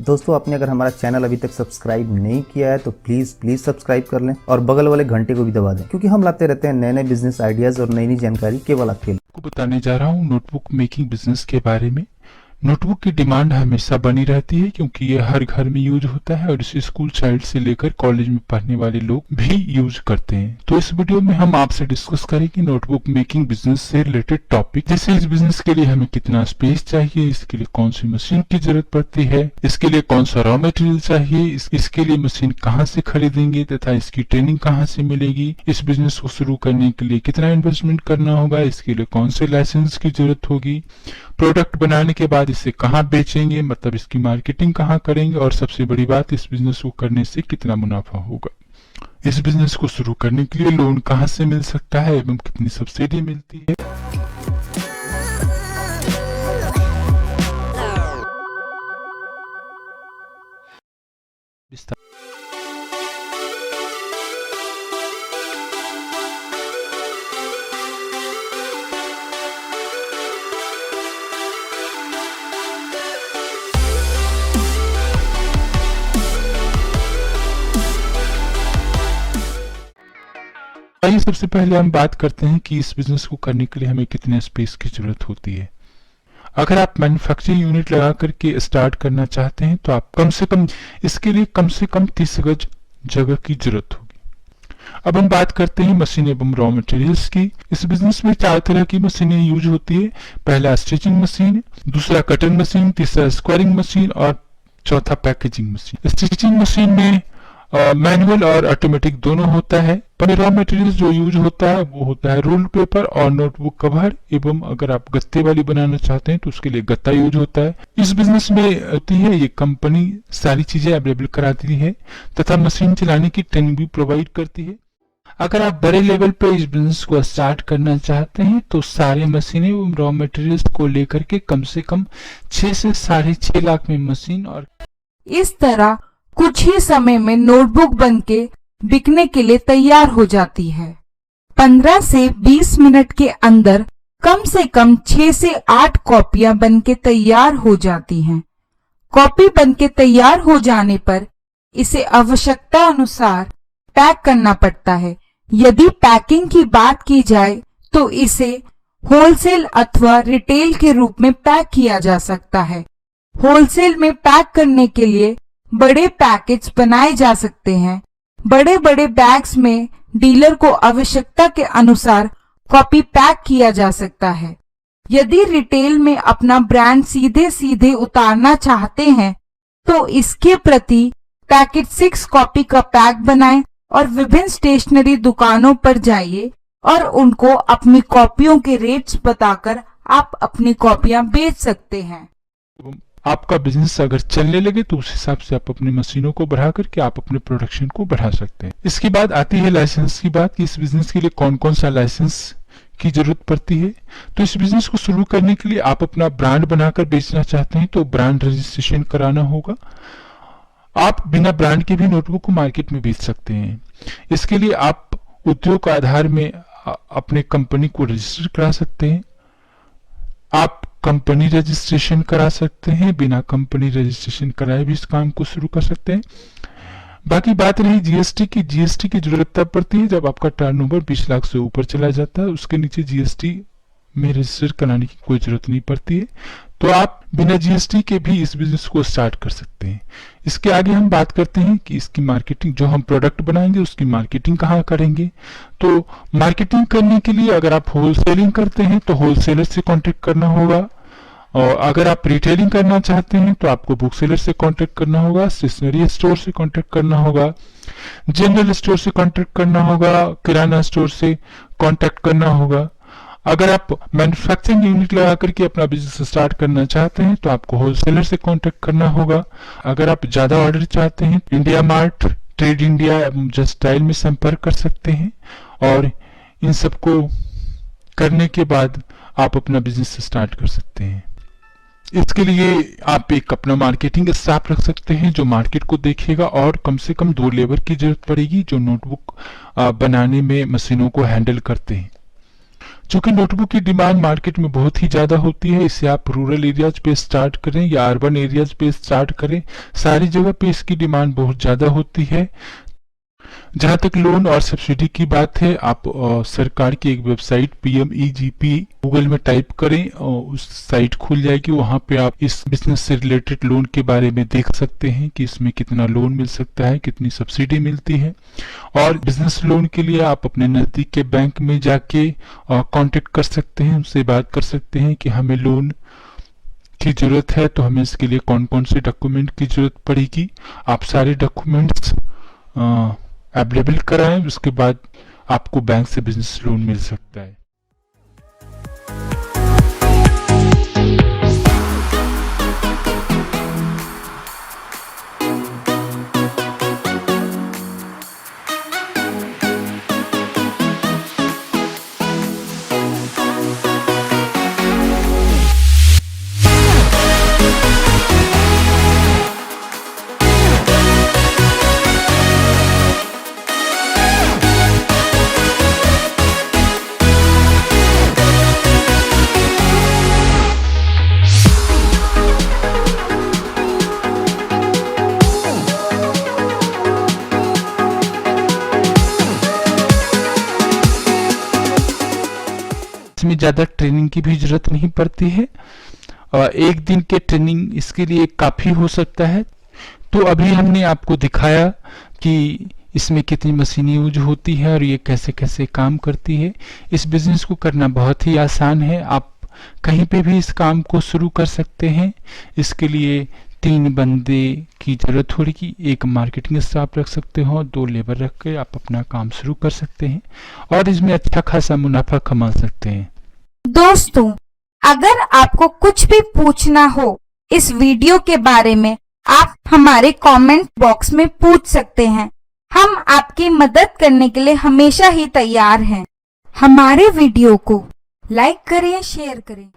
दोस्तों, आपने अगर हमारा चैनल अभी तक सब्सक्राइब नहीं किया है तो प्लीज सब्सक्राइब कर लें और बगल वाले घंटे को भी दबा दें, क्योंकि हम लाते रहते हैं नए नए बिजनेस आइडियाज और नई नई जानकारी केवल आपके लिए। आपको बताने जा रहा हूँ नोटबुक मेकिंग बिजनेस के बारे में। नोटबुक की डिमांड हमेशा बनी रहती है क्योंकि ये हर घर में यूज होता है और इसे स्कूल चाइल्ड से लेकर कॉलेज में पढ़ने वाले लोग भी यूज करते हैं। तो इस वीडियो में हम आपसे डिस्कस करेंगे नोटबुक मेकिंग बिजनेस से रिलेटेड टॉपिक, जैसे इस बिजनेस के लिए हमें कितना स्पेस चाहिए, इसके लिए कौन सी मशीन की जरूरत पड़ती है, इसके लिए कौन सा रॉ मटेरियल चाहिए, इसके लिए मशीन कहाँ से खरीदेंगे तथा इसकी ट्रेनिंग कहाँ से मिलेगी, इस बिजनेस को शुरू करने के लिए कितना इन्वेस्टमेंट करना होगा, इसके लिए कौन से लाइसेंस की जरूरत होगी, प्रोडक्ट बनाने के बाद इसे कहाँ बेचेंगे, मतलब इसकी मार्केटिंग कहाँ करेंगे, और सबसे बड़ी बात, इस बिजनेस को करने से कितना मुनाफा होगा। इस बिजनेस को शुरू करने के लिए लोन कहाँ से मिल सकता है एवं कितनी सब्सिडी मिलती है। आइए सबसे पहले हम बात करते हैं कि इस बिजनेस को करने के लिए हमें कितने स्पेस की जरूरत होती है। अगर आप मैन्युफैक्चरिंग यूनिट लगा करके स्टार्ट करना चाहते हैं तो आप इसके लिए कम से कम 30 गज जगह की जरूरत होगी। अब हम बात करते हैं मशीन एवं रॉ मटेरियल्स की। इस बिजनेस में 4 तरह की मशीनें यूज होती है। पहला स्टिचिंग मशीन, दूसरा कटर मशीन, तीसरा स्क्वायरिंग मशीन और चौथा पैकेजिंग मशीन। स्टिचिंग मशीन में मैनुअल और ऑटोमेटिक दोनों होता है। पर रॉ मटेरियल जो यूज होता है वो होता है रोल पेपर और नोटबुक कवर, एवं अगर आप गत्ते वाली बनाना चाहते हैं तो उसके लिए गत्ता यूज होता है। इस बिजनेस में होती है ये कंपनी सारी चीजें अवेलेबल कराती है तथा मशीन चलाने की ट्रेनिंग भी प्रोवाइड करती है। अगर आप बड़े लेवल पे इस बिजनेस को स्टार्ट करना चाहते हैं तो सारे मशीनें एवं रॉ मटेरियल्स को लेकर के कम से कम 6 से 6.5 लाख में मशीन और इस तरह कुछ ही समय में नोटबुक बनके बिकने के लिए तैयार हो जाती है। 15 से 20 मिनट के अंदर कम से कम 6 से 8 कॉपियां बनके तैयार हो जाती हैं। कॉपी बनके तैयार हो जाने पर इसे आवश्यकता अनुसार पैक करना पड़ता है। यदि पैकिंग की बात की जाए तो इसे होलसेल अथवा रिटेल के रूप में पैक किया जा सकता है। होलसेल में पैक करने के लिए बड़े पैकेज बनाए जा सकते हैं। बड़े बड़े बैग्स में डीलर को आवश्यकता के अनुसार कॉपी पैक किया जा सकता है। यदि रिटेल में अपना ब्रांड सीधे सीधे उतारना चाहते हैं तो इसके प्रति पैकेट 6 कॉपी का पैक बनाएं और विभिन्न स्टेशनरी दुकानों पर जाइए और उनको अपनी कॉपियों के रेट्स बताकर आप अपनी कॉपियां बेच सकते हैं। आपका बिजनेस अगर चलने लगे तो उस हिसाब से आप अपनी मशीनों को बढ़ा करके आप अपने प्रोडक्शन को बढ़ा सकते हैं। इसके बाद आती है लाइसेंस की बात कि इस बिजनेस के लिए कौन कौन सा लाइसेंस की जरूरत पड़ती है। तो इस बिजनेस को शुरू करने के लिए आप अपना ब्रांड बनाकर बेचना चाहते हैं तो ब्रांड रजिस्ट्रेशन कराना होगा। आप बिना ब्रांड के भी नोटबुक को मार्केट में बेच सकते हैं। इसके लिए आप उद्योग आधार में अपने कंपनी को रजिस्टर करा सकते हैं। आप कंपनी रजिस्ट्रेशन करा सकते हैं, बिना कंपनी रजिस्ट्रेशन कराए भी इस काम को शुरू कर सकते हैं। बाकी बात रही जीएसटी की। जीएसटी की जरूरत तब पड़ती है जब आपका टर्नओवर 20 लाख से ऊपर चला जाता है। उसके नीचे जीएसटी में रजिस्टर कराने की कोई जरूरत नहीं पड़ती है, तो आप बिना जीएसटी के भी इस बिजनेस को स्टार्ट कर सकते हैं। इसके आगे हम बात करते हैं कि इसकी मार्केटिंग, जो हम प्रोडक्ट बनाएंगे उसकी मार्केटिंग कहाँ करेंगे। तो मार्केटिंग करने के लिए अगर आप होलसेलिंग करते हैं तो होलसेलर से कांटेक्ट करना होगा, और अगर आप रिटेलिंग करना चाहते हैं तो आपको बुक सेलर से कांटेक्ट करना होगा, स्टेशनरी स्टोर से कांटेक्ट करना होगा, जनरल स्टोर से कांटेक्ट करना होगा, किराना स्टोर से कांटेक्ट करना होगा। अगर आप मैन्युफैक्चरिंग यूनिट लगा करके अपना बिजनेस स्टार्ट करना चाहते हैं तो आपको होलसेलर से कांटेक्ट करना होगा। अगर आप ज्यादा ऑर्डर चाहते हैं इंडिया मार्ट, ट्रेड इंडिया एवं जस्टाइल में संपर्क कर सकते हैं, और इन सबको करने के बाद आप अपना बिजनेस स्टार्ट कर सकते हैं। इसके लिए आप एक अपना मार्केटिंग स्टाफ रख सकते हैं जो मार्केट को देखेगा, और कम से कम 2 लेबर की जरूरत पड़ेगी जो नोटबुक बनाने में मशीनों को हैंडल करते हैं। चूंकि नोटबुक की डिमांड मार्केट में बहुत ही ज्यादा होती है, इसे आप रूरल एरियाज पे स्टार्ट करें या अर्बन एरियाज पे स्टार्ट करें, सारी जगह पे इसकी डिमांड बहुत ज्यादा होती है। जहां तक लोन और सब्सिडी की बात है, आप सरकार की एक वेबसाइट PMEGP गूगल में टाइप करें और उस साइट खुल जाएगी। वहां पे आप इस बिजनेस से रिलेटेड लोन के बारे में देख सकते हैं कि इसमें कितना लोन मिल सकता है, कितनी सब्सिडी मिलती है। और बिजनेस लोन के लिए आप अपने नजदीक के बैंक में जाके कांटेक्ट कर सकते हैं, उनसे बात कर सकते हैं कि हमें लोन की जरूरत है, तो हमें इसके लिए कौन कौन से डॉक्यूमेंट की जरूरत पड़ेगी। आप सारे डॉक्यूमेंट्स अवेलेबल कराएं, उसके बाद आपको बैंक से बिजनेस लोन मिल सकता है। इसमें ज़्यादा ट्रेनिंग की भी जरूरत नहीं पड़ती है, एक दिन के ट्रेनिंग इसके लिए काफ़ी हो सकता है। तो अभी हमने आपको दिखाया कि इसमें कितनी मशीनें यूज होती है और ये कैसे कैसे काम करती है। इस बिज़नेस को करना बहुत ही आसान है, आप कहीं पे भी इस काम को शुरू कर सकते हैं। इसके लिए 3 बंदे की जरूरत होगी, एक मार्केटिंग स्टाफ रख सकते हो, 2 लेबर रख के आप अपना काम शुरू कर सकते हैं और इसमें अच्छा खासा मुनाफा कमा सकते हैं। दोस्तों, अगर आपको कुछ भी पूछना हो इस वीडियो के बारे में, आप हमारे कमेंट बॉक्स में पूछ सकते हैं। हम आपकी मदद करने के लिए हमेशा ही तैयार हैं। हमारे वीडियो को लाइक करें, शेयर करें